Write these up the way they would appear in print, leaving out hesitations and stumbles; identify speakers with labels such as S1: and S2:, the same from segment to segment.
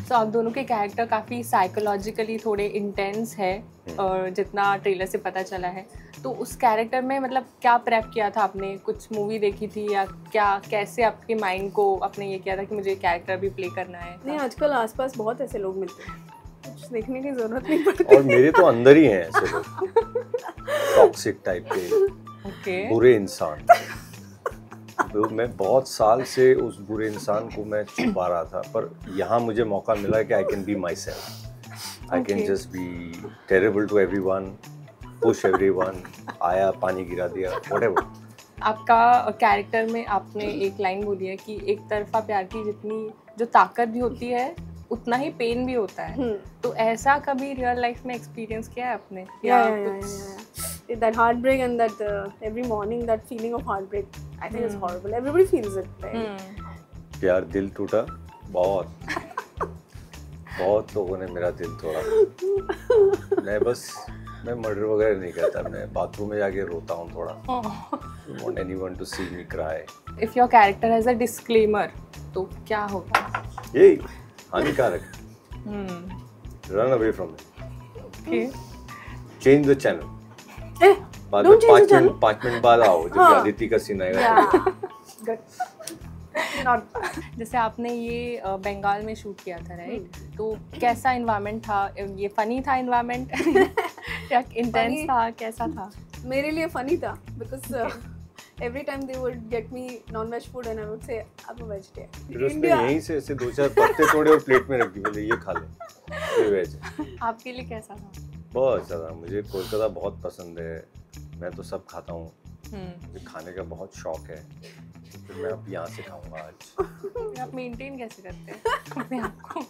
S1: तो आप दोनों के कैरेक्टर काफ़ी साइकोलॉजिकली थोड़े इंटेंस है और जितना ट्रेलर से पता चला है, तो उस कैरेक्टर में मतलब क्या प्रेप किया था आपने? कुछ मूवी देखी थी या क्या, कैसे आपके माइंड को आपने ये किया था कि मुझे कैरेक्टर भी प्ले करना है?
S2: नहीं, आजकल आसपास बहुत ऐसे लोग मिलते हैं, कुछ देखने की जरूरत नहीं पड़ती।
S3: और मेरे तो अंदर ही हैं ऐसे लोग, टॉक्सिक टाइप के बुरे इंसान। तो मैं बहुत साल से उस बुरे इंसान को मैं छुपा रहा था, पर यहाँ मुझे मौका मिला कि I can be myself, I can just be terrible to everyone, push everyone, आया पानी गिरा दिया, व्हाटएवर।
S1: आपका कैरेक्टर में आपने एक लाइन बोली है कि एक तरफा प्यार की जितनी जो ताकत भी होती है उतना ही पेन भी होता है, तो ऐसा कभी रियल लाइफ में एक्सपीरियंस किया है आपने?
S2: That heartbreak and that every morning that feeling of heartbreak, I think is horrible. Everybody feels it, right?
S3: प्यार दिल टूटा बहुत लोगों ने मेरा दिल तोड़ा। मैं मर्डर वगैरह नहीं करता, मैं बाथरूम में जाके रोता हूँ थोड़ा। I want anyone to see me cry.
S1: If your character has a disclaimer, तो क्या होगा?
S3: यही हानिकारक। Run away from it.
S1: Okay.
S3: Change the channel. बाद में 5 मिनट बाद आओ जब अदिति का सीन आएगा।
S1: जैसे आपने ये बंगाल में शूट किया था, राइट? तो कैसा एनवायरनमेंट था? ये फनी था एनवायरनमेंट या इंटेंस था, कैसा था?
S2: मेरे लिए फनी था, because every time they would get me non-veg food and I would say I'm a vegetarian.
S3: फिर उसने यहीं से ऐसे 2-4 पत्ते तोड़े और प्लेट में रख दिए, बोले ये खा ले, ये वेज है।
S1: आपके लिए कैसा था?
S3: बहुत ज़्यादा, मुझे कोलकाता बहुत पसंद है, मैं तो सब खाता हूँ, मुझे खाने का बहुत शौक है, फिर मैं अब यहाँ से खाऊंगा आज।
S1: आप मेंटेन कैसे करते हैं अपने आप को?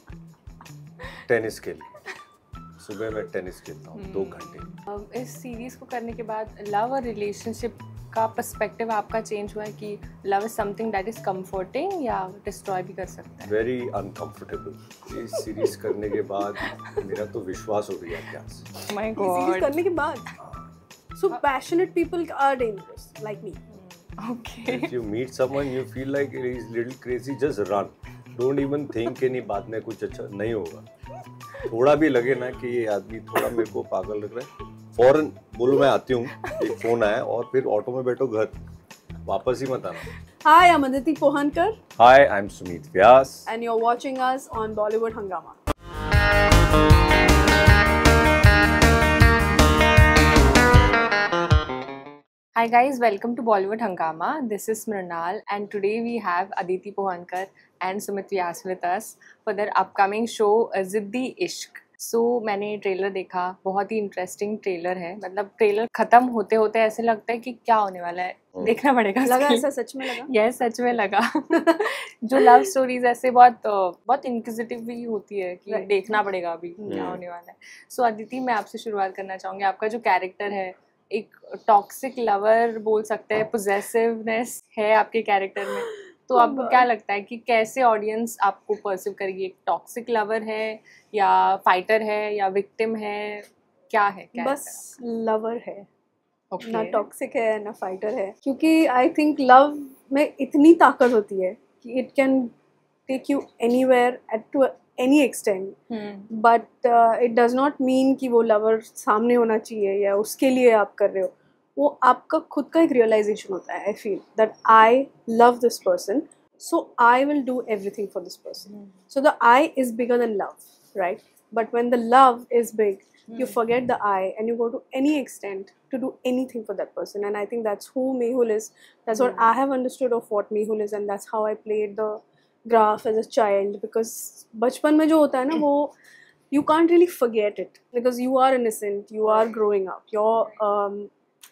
S3: टेनिस खेल, सुबह मैं टेनिस खेलता हूँ 2 घंटे।
S1: इस सीरीज को करने के बाद लव और रिलेशनशिप का पर्सपेक्टिव आपका चेंज हुआ है कि love is something that is comforting या डिस्ट्रॉय भी कर सकता है?
S3: Very uncomfortable. इस सीरीज करने के बाद मेरा तो विश्वास हो गया क्या से।
S1: माय गॉड,
S2: सीरीज करने के बाद so passionate people are dangerous like me.
S1: Okay.
S3: If you meet someone you feel like he is little crazy, just run. Don't even think कि नहीं बाद में कुछ अच्छा नहीं होगा। थोड़ा भी लगे ना कि ये आदमी थोड़ा मेरे को पागल लग रहा है, फौरन बोलो मैं आती हूँ, एक फोन आया और फिर ऑटो में बैठो घर, वापस ही मत आना।
S2: Hi, I'm Aditi Pohankar.
S3: Hi, I'm Sumit Vyas.
S2: And you're watching us on Bollywood Hungama.
S1: Hi guys, welcome to Bollywood Hungama. This is Mrinal and today we have Aditi Pohankar and Sumit Vyas with us for their upcoming show Ziddi Ishq. So मैंने trailer देखा, बहुत ही interesting trailer है। मतलब trailer खत्म होते होते ऐसे लगता है कि क्या होने वाला है, देखना पड़ेगा।
S2: लगा ऐसा सच में लगा?
S1: यस, सच में लगा। जो लव स्टोरीज ऐसे बहुत इंक्विजिटिव भी होती है कि देखना पड़ेगा अभी क्या होने वाला है। सो अदिति, मैं आपसे शुरुआत करना चाहूँगी। आपका जो कैरेक्टर है एक टॉक्सिक लवर बोल सकते हैं, पोजेसिवनेस है आपके कैरेक्टर में, तो आपको क्या लगता है कि कैसे ऑडियंस आपको परसीव करेगी? एक टॉक्सिक लवर है या फाइटर है या विक्टिम है, क्या है?
S2: बस लवर है, ना टॉक्सिक है ना फाइटर है, क्योंकि आई थिंक लव में इतनी ताकत होती है कि it can take you anywhere at to any extent, but it does not mean कि वो लवर सामने होना चाहिए या उसके लिए आप कर रहे हो। वो आपका खुद का एक रियलाइजेशन होता है। I feel that I love this person, so I will do everything for this person. So the I is bigger than love, right? But when the love is big, you forget the I and you go to any extent to do anything for that person. And I think that's who Mehul is. That's what I have understood of what Mehul is, and that's how I played the graph as a child. Because bachpan mein jo hota hai na, wo you can't really forget it because you are innocent, you are growing up, your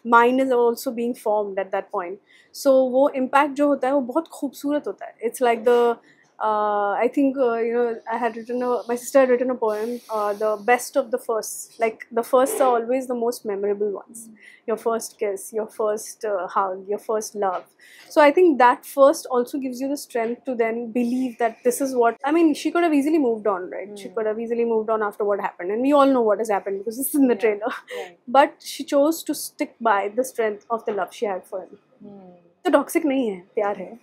S2: mind is also being formed at that point. So wo impact jo hota hai wo bahut khoobsurat hota hai. It's like the I think I had written my sister had written a poem, the best of the first. Like the firsts are always the most memorable ones. Your first kiss, your first hug, your first love. So I think that first also gives you the strength to then believe that this is what, I mean, she could have easily moved on, right? She could have easily moved on after what happened, and we all know what has happened because this is in the trailer. But she chose to stick by the strength of the love she had for him. तो toxic नहीं है, प्यार है।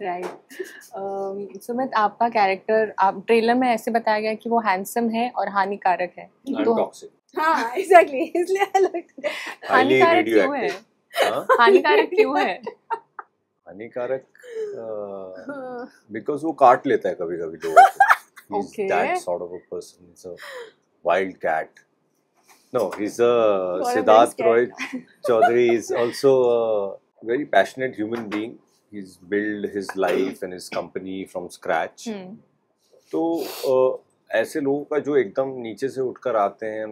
S1: Right. Sumit, आपका character आप trailer में ऐसे बताया गया कि वो हैंडसम है और हानिकारक है, तो
S3: टॉक्सिक।
S2: हाँ एग्जैक्टली, इसलिए
S1: हानिकारक क्यों है? हानिकारक क्यों है?
S3: हानिकारक बिकॉज वो काट लेता है कभी कभी लोगों को। He's that sort of a person. He's a wild cat. No, he's a Siddharth Roy Chaudhary is also a very passionate human being. He's built his life and his company from scratch. तो ऐसे लोगों का जो एकदम नीचे से उठकर आते हैं,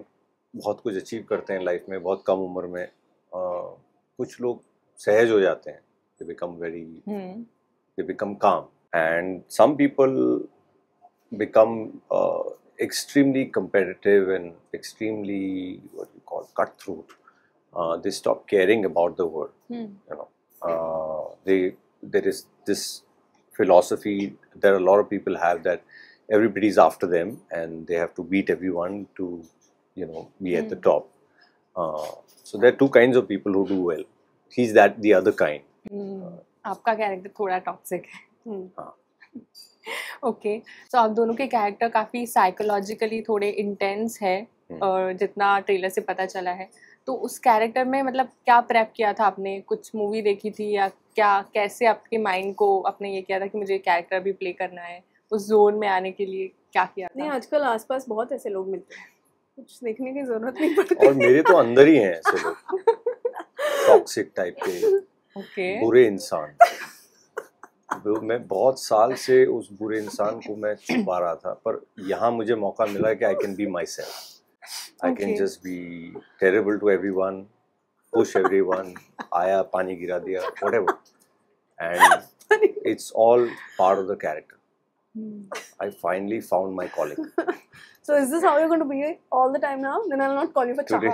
S3: बहुत कुछ अचीव करते हैं लाइफ में बहुत कम उम्र में, कुछ लोग सहज हो जाते हैं, they become calm, and some people become extremely competitive and extremely what you call cutthroat. They stop caring about the world. You know, there is this philosophy that a lot of people have that everybody's after them and they have to beat everyone to, you know, be at the top. So there are two kinds of people who do well. He's that the other kind.
S1: आपका character थोड़ा toxic है। Okay, तो आप दोनों के character काफ़ी psychologically थोड़े intense है, और जितना ट्रेलर से पता चला है, तो उस कैरेक्टर में मतलब क्या प्रेप किया था आपने? कुछ मूवी देखी थी या क्या, कैसे आपके माइंड को आपने ये किया था कि मुझे कैरेक्टर भी प्ले करना है? उस जोन में आने के लिए क्या किया था?
S2: नहीं, आजकल आसपास बहुत ऐसे लोग मिलते हैं, कुछ देखने की जरूरत नहीं पड़ती।
S3: और मेरे तो अंदर ही हैं ऐसे लोग, टॉक्सिक टाइप के, बुरे इंसान। मैं बहुत साल से उस बुरे इंसान को मैं छुपा रहा था, पर यहाँ मुझे मौका मिला कि I can be myself, I can just be terrible to everyone, push everyone, आया पानी गिरा दिया, whatever, and it's all part of the character. I finally found my calling.
S2: So is this how you're going to be all the time now? Then I'll not call you for chaha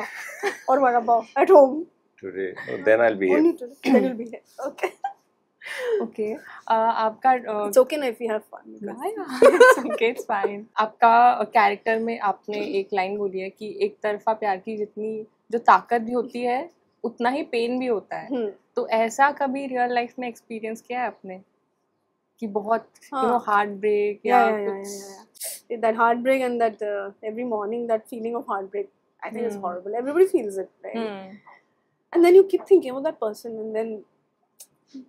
S2: or vada pav at home.
S3: Today, no, then I'll be here.
S2: Only today. Then you'll be here. Okay.
S1: Okay. आपका
S2: it's okay if we have fun.
S1: It's okay, it's fine. आपका character में आपने एक line बोली है कि एक तरफा प्यार की जितनी जो ताकत भी होती है उतना ही पेन भी होता है। तो ऐसा कभी रियल लाइफ में एक्सपीरियंस किया है आपने कि बहुत you know हार्ट ब्रेक या कुछ?
S2: That heartbreak and that every morning that feeling of heartbreak, I think is horrible. Everybody feels it, right? And then you keep thinking about that person, and then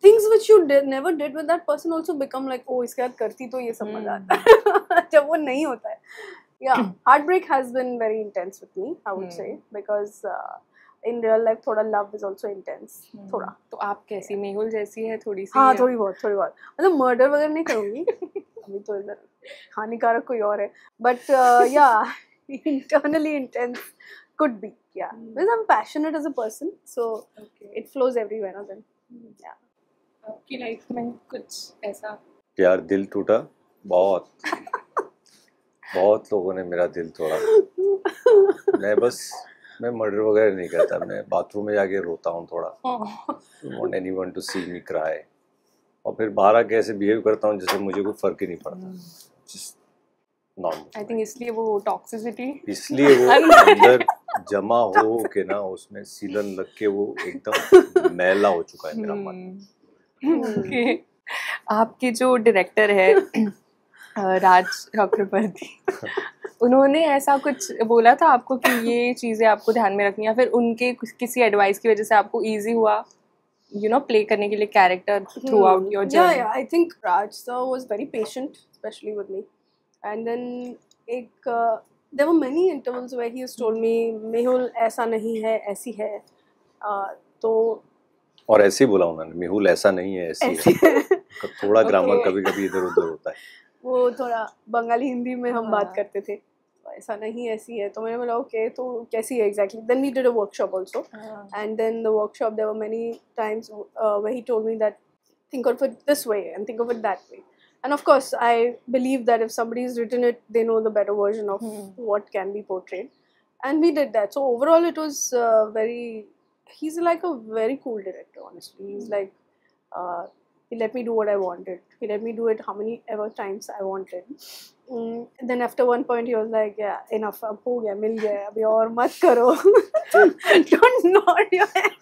S2: things which you never did with that person also become like, oh इसके बाद करती तो ये सब मजा आता है जब वो नहीं होता है. Yeah, heartbreak has been very intense with me, I would say, because in real life थोड़ा love is also intense. थोड़ा.
S1: तो आप कैसी, मेहुल जैसी है थोड़ी सी?
S2: हाँ, थोड़ी बहुत मतलब मर्डर वगैरह नहीं करूँगी अभी तो इधर हानिकारक कोई और है, but yeah, internally intense could be, yeah, because I'm passionate as a person, so it flows everywhere now then. Yeah.
S1: आपकी लाइफ में कुछ ऐसा?
S3: यार दिल टूटा बहुत बहुत लोगों ने मेरा दिल तोड़ा. मैं मर्डर वगैरह नहीं करता, मैं बाथरूम में जाके रोता हूँ थोड़ा. I want anyone to see me cry. और फिर बाहर आके ऐसे बिहेव करता हूँ जैसे मुझे कोई फर्क ही नहीं पड़ता. Just normal.
S1: I think इसलिए वो टॉक्सिसिटी,
S3: इसलिए वो अंदर जमा हो के ना उसमें सीलन लग के वो एकदम मैला हो चुका है मेरा मन.
S1: Okay. आपके जो डायरेक्टर है राज चक्रवर्ती, उन्होंने ऐसा कुछ बोला था आपको कि ये चीज़ें आपको ध्यान में रखनी, या फिर उनके किसी एडवाइस की वजह से आपको इजी हुआ प्ले करने के लिए character through out your journey?
S2: Yeah, I think Raj sir was very patient, especially with me. And then there were many intervals where he has told me, Mehul ऐसा नहीं है, ऐसी है. तो
S3: और ऐसे ही बोला उन्होंने, मेहुल ऐसा नहीं है, ऐसी है. थोड़ा ग्रामर कभी कभी इधर उधर होता है.
S2: वो थोड़ा बंगाली हिंदी में हम बात करते थे, ऐसा नहीं ऐसी है. तो मैंने बोला ओके, तो कैसी है exactly. Then we did a workshop also, and then the workshop there were many times where he told me that think of it this way and think of it that way. And of course I believe that if somebody's written it, they know the better version of what can be portrayed, and we did that. So overall it was he's like a very cool director, honestly. He's like He let me do what I wanted. He let me do it how many ever times I wanted. Then after one point he was like, yeah, enough, अब हो गया, मिल गया, अभी और मत करो. Don't nod your head.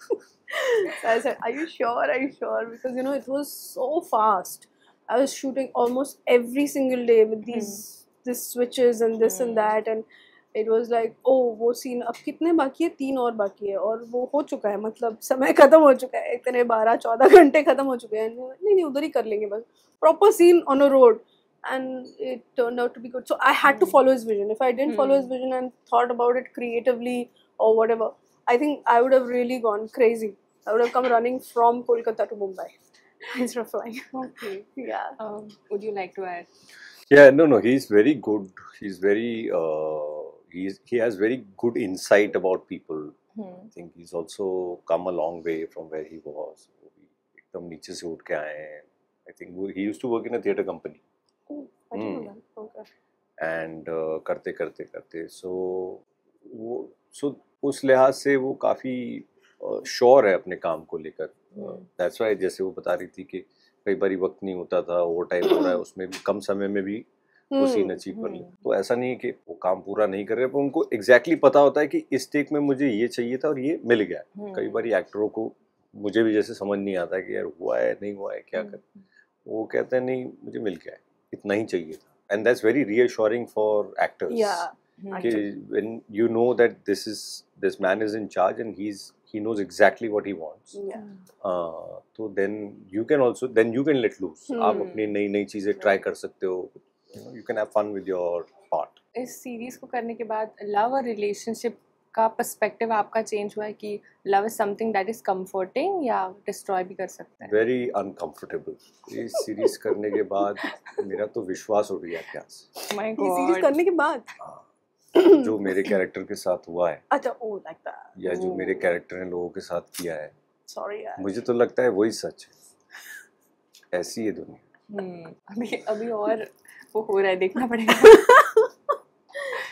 S2: So I said, are you sure? Are you sure? Because you know it was so fast. I was shooting almost every single day with these switches and this and that, and it was like, oh, वो scene अब कितने बाकी है, 3 और बाकी है, और वो हो चुका है, मतलब समय खत्म हो चुका है, इतने 12-14 घंटे खत्म हो चुके हैं, नहीं उधर ही कर लेंगे बस, proper scene on a road, and it turned out to be good. So I had to follow his vision. If I didn't follow his vision and thought about it creatively or whatever, I think I would have really gone crazy. I would have come running from Kolkata to Mumbai instead of flying.
S1: Okay.
S2: Yeah.
S1: Would you like to add?
S3: Yeah, no, he's very good. He's very he has very good insight about people. I think he's also come a long way from where he was. एकदम नीचे से उठ के आए हैं. I think he used to work in a theatre company.
S2: Oh, I didn't know that. Okay.
S3: And करते so उस लिहाज से वो काफी श्योर है अपने काम को लेकर. That's why जैसे वो बता रही थी कि कई बार वक्त नहीं होता था, ओवर टाइम हो रहा है, उसमें भी कम समय में भी वो सीन अचीव कर लिया. तो ऐसा नहीं है कि वो काम पूरा नहीं कर रहे, पर उनको एग्जैक्टली पता होता है कि इस टेक में मुझे ये चाहिए था और ये मिल गया. कई बार एक्टरों को, मुझे भी जैसे समझ नहीं आता कि यार हुआ है नहीं हुआ है क्या कर, वो कहते हैं नहीं मुझे मिल गया है, इतना ही चाहिए था. And that's very reassuring for actors कि when you know that this man is in charge and he knows exactly what he wants. So then you can let loose. आप अपनी नई चीजें ट्राई कर सकते हो. You can have fun with your part.
S1: इस series को करने के बाद लव और रिलेशनशिप का पर्सपेक्टिव आपका चेंज हुआ है कि love is something that is comforting या डिस्ट्रॉय भी कर सकता है?
S3: Very uncomfortable. ये सीरीज करने के बाद मेरा तो विश्वास उठ गया. क्या
S1: माय
S2: गॉड, ये सीरीज करने के बाद
S3: जो मेरे कैरेक्टर के साथ हुआ है,
S2: अच्छा, ओ लाइक दैट,
S3: या जो मेरे कैरेक्टर ने लोगों के साथ किया है,
S2: सॉरी यार,
S3: मुझे तो लगता है वही सच है. ऐसी है दुनिया.
S1: अभी और वो हो रहा है, देखना पड़ेगा.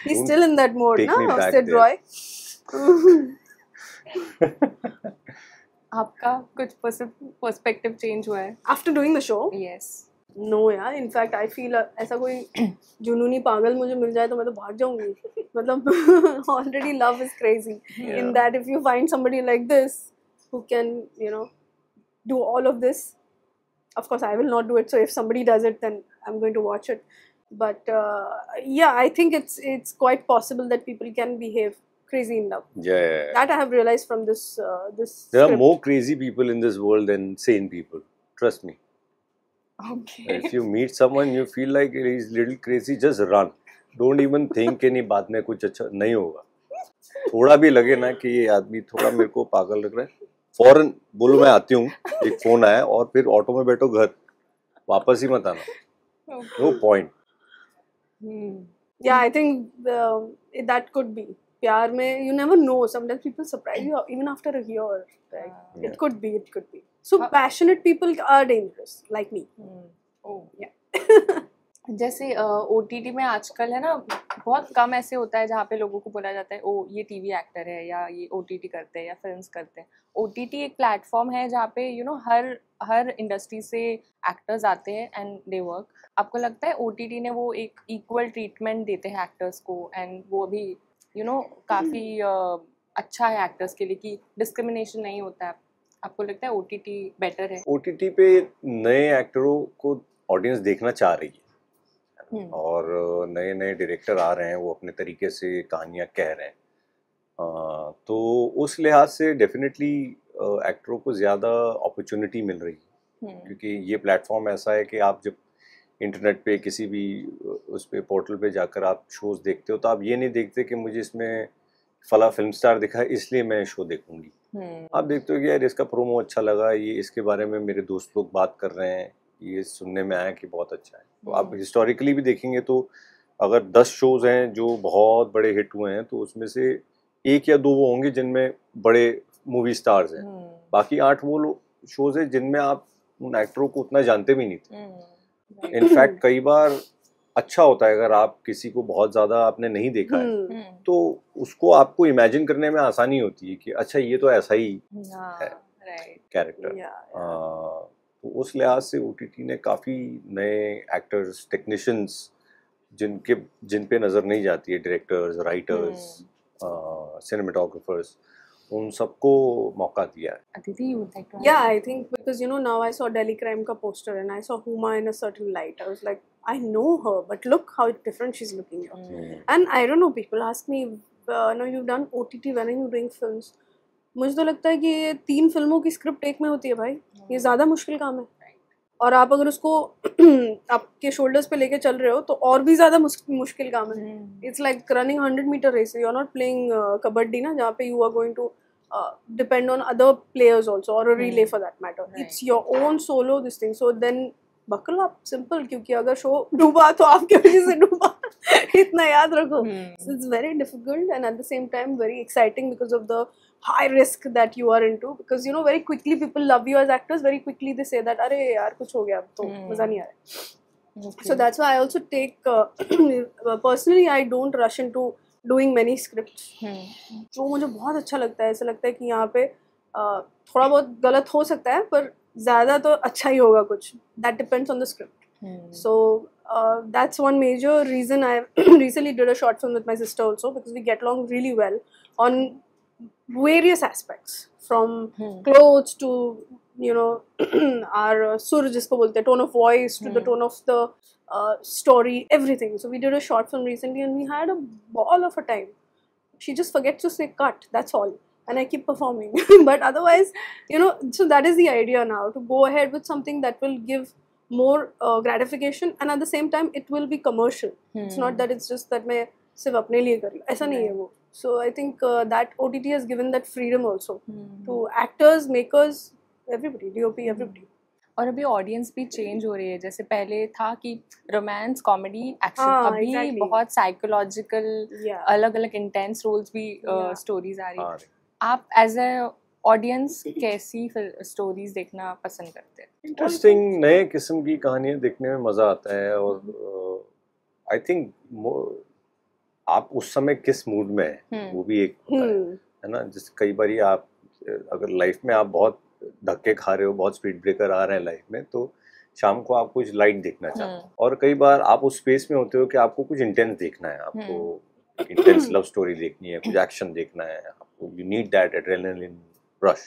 S2: He's still in that mode ना, Sid Roy.
S1: आपका कुछ पर्सपेक्टिव चेंज हुआ है
S2: after doing the show?
S1: Yes.
S2: No यार, in fact I feel ऐसा कोई जुनूनी पागल मुझे मिल जाए तो मैं तो भाग जाऊंगी. मतलब already love is crazy. In that if you find somebody like this who can, you know, do all of this, of course I will not do it. So if somebody does it, then I'm going to watch it. But yeah, I think it's quite possible that people can behave crazy in love.
S3: Yeah.
S2: That I have realized from this
S3: There
S2: script.
S3: are more crazy people in this world than sane people. Trust me.
S1: Okay.
S3: If you meet someone you feel like he's little crazy, just run. Don't even think कि नहीं बाद में कुछ अच्छा नहीं होगा. थोड़ा भी लगे ना कि ये आदमी थोड़ा मेरे को पागल लग रहा है, फौरन बोलो मैं आती हूँ, एक फोन आया और फिर ऑटो में बैठो घर, वापस ही मत आना. No point.
S2: Yeah, I think that could be. प्यार में you never know. Sometimes people surprise you even after a year. Right? It could be. So passionate people are dangerous, like me.
S1: Oh yeah. जैसे OTT में आजकल है ना, बहुत कम ऐसे होता है जहाँ पे लोगों को बोला जाता है ओ ये टीवी एक्टर है या ये OTT करते हैं या फिल्म्स करते हैं. OTT एक प्लेटफॉर्म है जहाँ पे यू नो हर इंडस्ट्री से एक्टर्स आते हैं एंड दे वर्क. आपको लगता है OTT ने वो एक इक्वल ट्रीटमेंट देते हैं एक्टर्स को, एंड वो अभी यू नो काफ़ी अच्छा है एक्टर्स के लिए कि डिस्क्रिमिनेशन नहीं होता है? आपको लगता है OTT बेटर है?
S3: OTT पे नए एक्टरों को ऑडियंस देखना चाह रही है और नए नए डायरेक्टर आ रहे हैं, वो अपने तरीके से कहानियाँ कह रहे हैं. तो उस लिहाज से डेफिनेटली एक्टरों को ज़्यादा अपॉर्चुनिटी मिल रही है, क्योंकि ये प्लेटफॉर्म ऐसा है कि आप जब इंटरनेट पे किसी भी उस पे पोर्टल पे जाकर आप शोज़ देखते हो तो आप ये नहीं देखते कि मुझे इसमें फला फिल्म स्टार दिखा है इसलिए मैं शो देखूंगी. आप देखते हो कि यार इसका प्रोमो अच्छा लगा, ये इसके बारे में मेरे दोस्त लोग बात कर रहे हैं, ये सुनने में आया कि बहुत अच्छा है. तो आप हिस्टोरिकली भी देखेंगे तो अगर 10 शोज़ हैं जो बहुत बड़े हिट हुए हैं तो उसमें से 1 या 2 वो होंगे जिनमें बड़े मूवी स्टार्स हैं, बाकी 8 वो शोज़ हैं जिनमें आप उन एक्टरों को उतना जानते भी नहीं थे. इनफैक्ट कई बार अच्छा होता है अगर आप किसी को बहुत ज़्यादा आपने नहीं देखा है तो उसको आपको इमेजिन करने में आसानी होती है कि अच्छा ये तो ऐसा ही है कैरेक्टर. तो उस लिहाज से OTT ने काफ़ी नए एक्टर्स, टेक्नीशियंस जिन पे नज़र नहीं जाती है, डायरेक्टर्स, राइटर्स, सिनेमेटोग्राफर्स, उन सबको मौका दिया है.
S1: Aditi, you would like to?
S2: Yeah, I think because now I saw Delhi Crime ka poster and I saw Huma in a certain light. I was like, I know her, but look how different she's looking here. And I don't know, people ask me, no, you've done OTT, when are you doing films? मुझे तो लगता है कि ये 3 फिल्मों की script एक में होती है भाई. ये ज़्यादा मुश्किल काम है. और आप अगर उसको आपके शोल्डर्स पे लेके चल रहे हो तो और भी ज़्यादा मुश्किल काम है. It's like running 100-meter race. You are not playing kabaddi ना, जहाँ पे you are going to depend on other players also, or a relay for that matter. Right. It's your own solo this thing. So then buckle up, simple. क्योंकि अगर show डूबा तो आपके वजह से डूबा. इतना याद रखो. So it's very difficult and at the same time very exciting because of the high risk that you are into. Because very quickly people love you as actors. Very quickly they say that अरे यार कुछ हो गया अब तो मज़ा नहीं आ रहा. So that's why I also take personally I don't rush into doing many scripts. जो मुझे बहुत अच्छा लगता है. ऐसा लगता है कि यहाँ पे थोड़ा बहुत गलत हो सकता है पर ज़्यादा तो अच्छा ही होगा कुछ. That depends on the script. So that's one major reason I recently did a short film with my sister also, because we get along really well on various aspects, from clothes to our sur जिसको बोलते हैं, tone of voice to the tone of the story, everything. So we did a short film recently and we had a ball of a time. She just forgets to say cut, that's all, and I keep performing. But otherwise, so that is the idea now, to go ahead with something that will give more gratification and at the same time it will be commercial. It's not that it's just that मैं सिर्फ अपने लिए कर रही हूँ, ऐसा नहीं है वो. So I think that OTT has given that freedom also to actors, makers, everybody, DOP, everybody.
S1: और अभी ऑडियंस भी चेंज हो रही है. जैसे पहले था कि रोमांस, कॉमेडी, एक्शन, अभी बहुत साइकोलॉजिकल, अलग अलग इंटेंस रोल्स भी स्टोरीज आ रही है. आप एज अ ऑडियंस कैसी स्टोरीज देखना पसंद करते हैं?
S3: इंटरेस्टिंग नए किस्म की कहानियां देखने में मज़ा आता है. और आई थिंक आप उस समय किस मूड में हैं वो भी एक होता है ना. जैसे कई बार आप अगर लाइफ में आप बहुत धक्के खा रहे हो, बहुत स्पीड ब्रेकर आ रहे हैं लाइफ में, तो शाम को आप कुछ लाइट देखना चाहते हो. और कई बार आप उस स्पेस में होते हो कि आपको कुछ इंटेंस देखना है, आपको इंटेंस लव स्टोरी देखनी है, कुछ एक्शन देखना है, आपको you need that adrenaline rush.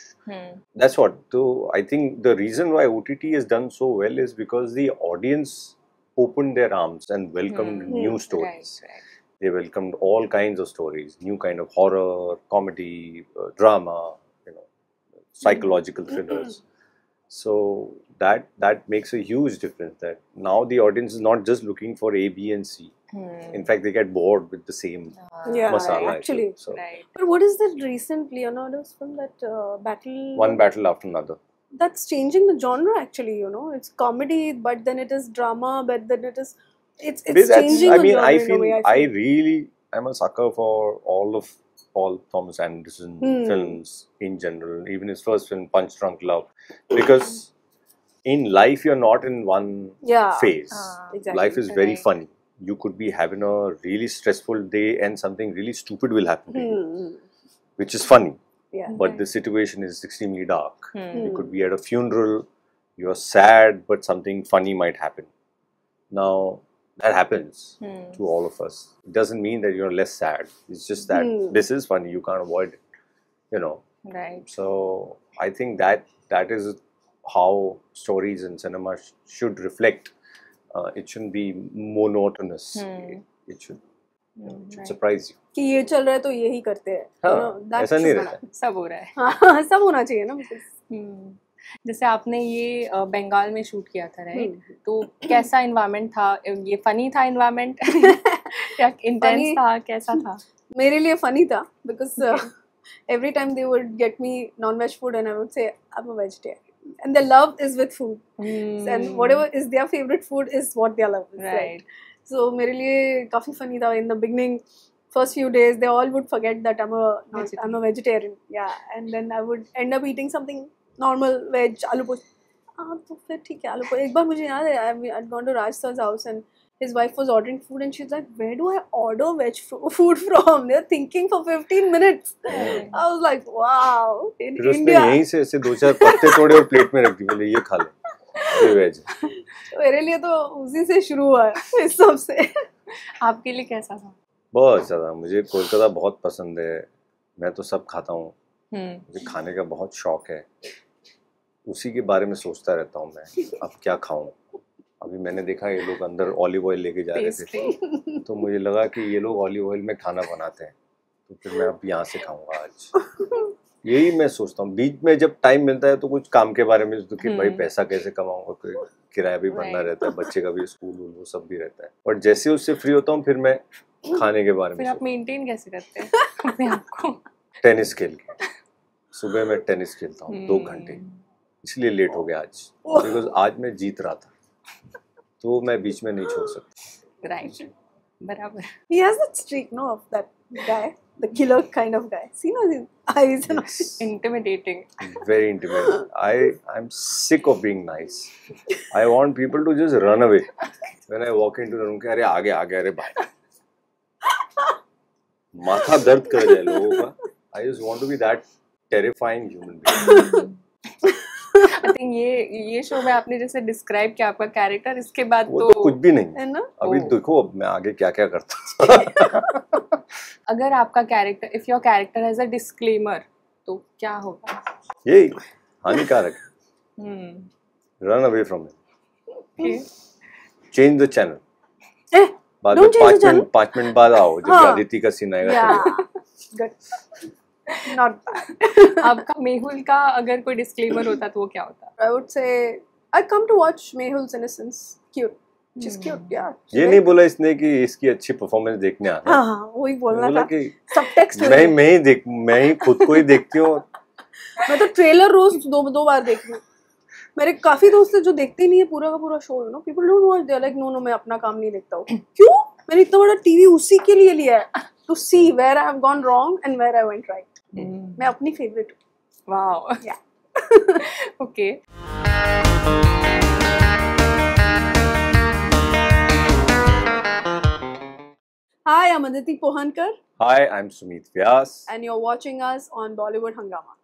S3: That's what. So I think the reason why OTT has done so well is because the audience opened their arms and welcomed new stories. Right. They welcomed all kinds of stories, new kind of horror, comedy, drama, psychological thrillers. So that makes a huge difference. That now the audience is not just looking for A, B, and C. In fact, they get bored with the same masala.
S2: Actually,
S3: so.
S2: Right. But what is that recent Leonardo's film, that battle?
S3: One battle after another.
S2: That's changing the genre. Actually, it's comedy, but then it is drama, but then it is it's changing.
S3: I mean, I really am a sucker for all of Paul Thomas Anderson films in general. Even his first film, Punch Drunk Love, because in life you're not in one phase.
S2: Exactly.
S3: Life is very funny. You could be having a really stressful day and something really stupid will happen to you, which is funny.
S2: Yeah.
S3: But the situation is extremely dark. You could be at a funeral, you're sad, but something funny might happen. Now, that happens to all of us. It doesn't mean that you're less sad. It's just that this is funny, you can't avoid it,
S1: Right.
S3: So, I think that is how stories in cinema should reflect. It shouldn't be monotonous. It should surprise you.
S2: कि ये चल रहा है तो यही करते हैं.
S3: ऐसा नहीं रहता.
S1: सब हो रहा है.
S2: हाँ, सब होना चाहिए ना.
S1: जैसे आपने ये बंगाल में शूट किया था, राइट? तो कैसा एनवायरनमेंट था? ये फनी था एनवायरनमेंट या इंटेंस था? कैसा था?
S2: मेरे लिए फनी था because every time they would get me non-veg food and I would say I'm a vegetarian. And their love is with food. And whatever is their favorite food is what their love is. Right. So मेरे लिए काफी funny था. In the beginning, first few days, they all would forget that I'm a vegetarian. Yeah. And then I would end up eating something normal, veg, aloo poch. तो फिर ठीक है, आलू पोच. एक बार मुझे याद है, I'd gone to Raj sir's house and his wife was ordering food and she's like, where do I order veg food from? They're thinking for 15 minutes. I was like, wow. In
S3: फिर
S2: India.
S3: उसने यहीं से ऐसे 2-4 पत्ते तोड़े और plate में रख दी, बोले ये खा लो. वेज।
S2: मेरे लिए तो उसी से शुरू हुआ है इस सब से।
S1: आपके लिए कैसा था?
S3: बहुत ज़्यादा, मुझे कोलकाता बहुत पसंद है, मैं तो सब खाता हूँ, मुझे खाने का बहुत शौक है, उसी के बारे में सोचता रहता हूँ मैं, अब क्या खाऊं। अभी मैंने देखा ये लोग अंदर ऑलिव ऑयल लेके जा रहे थे, तो मुझे लगा कि ये लोग ऑलिव ऑयल में खाना बनाते हैं, तो फिर मैं अब यहाँ से खाऊंगा आज। यही मैं सोचता हूँ। बीच में जब टाइम मिलता है तो कुछ काम के बारे में, तो कि भाई पैसा कैसे कमाऊंगा, कोई किराया भी भरना रहता है, बच्चे का भी स्कूल वो सब भी रहता है, और जैसे उससे फ्री होता हूँ फिर मैं खाने के बारे में।
S1: फिर आप मेंटेन कैसे करते हैं अपने आप को?
S3: टेनिस खेल के, सुबह मैं टेनिस खेलता हूँ 2 घंटे, इसलिए लेट हो गया आज, बिकॉज आज मैं जीत रहा था, तो मैं बीच में नहीं छोड़ सकता।
S1: राइट, बराबर।
S2: He has that streak, no, of that guy, the killer kind of guy. See, no, his eyes and
S3: Yes.
S1: Intimidating.
S3: Very intimidating. I'm sick of being nice. I want people to just run away when I walk into the room. कि अरे आगे आगे, अरे भाई, माथा दर्द कर जाए लोगों का। I just want to be that terrifying human being.
S1: I think ये शो में आपने जैसे डिस्क्राइब किया आपका कैरेक्टर, इसके बाद
S3: वो तो कुछ भी नहीं
S2: है ना।
S3: अभी देखो अब मैं आगे क्या क्या करता हूँ।
S1: अगर आपका character, if your character has a disclaimer, तो क्या होगा?
S3: यही हानिकारक है, run away from it, change the channel, बाद में 5 मिनट बाद आओ जब आदिति का सीन आएगा।
S2: Not bad.
S1: आपका मेहुल का अगर कोई डिस्क्लेमर होता तो वो क्या होता?
S2: I would say I come to watch Mehul's innocence. Cute. She's cute, yeah.
S3: ये नहीं बोला इसने कि इसकी अच्छी परफॉर्मेंस देखने आना।
S2: हाँ, वही बोलना था।
S3: कि
S2: सबटेक्स्ट
S3: मैं ही खुद को ही देखती हूँ।
S2: मैं तो ट्रेलर रोज 2 बार देख रही हूँ। मेरे काफी दोस्त हैं जो देखते ही नहीं है पूरा का पूरा show, you know, people don't watch, they are like no मैं अपना काम नहीं देखता हूँ। क्यों? मैंने इतना बड़ा टीवी उसी के लिए लिया है, to see where I have gone wrong and where I went right. मैं अपनी फेवरेट हूँ।
S1: Wow, yeah, okay.
S2: Hi, I'm Aditi Pohankar.
S3: Hi, I'm Sumit Vyas.
S2: And you're watching us on Bollywood Hungama.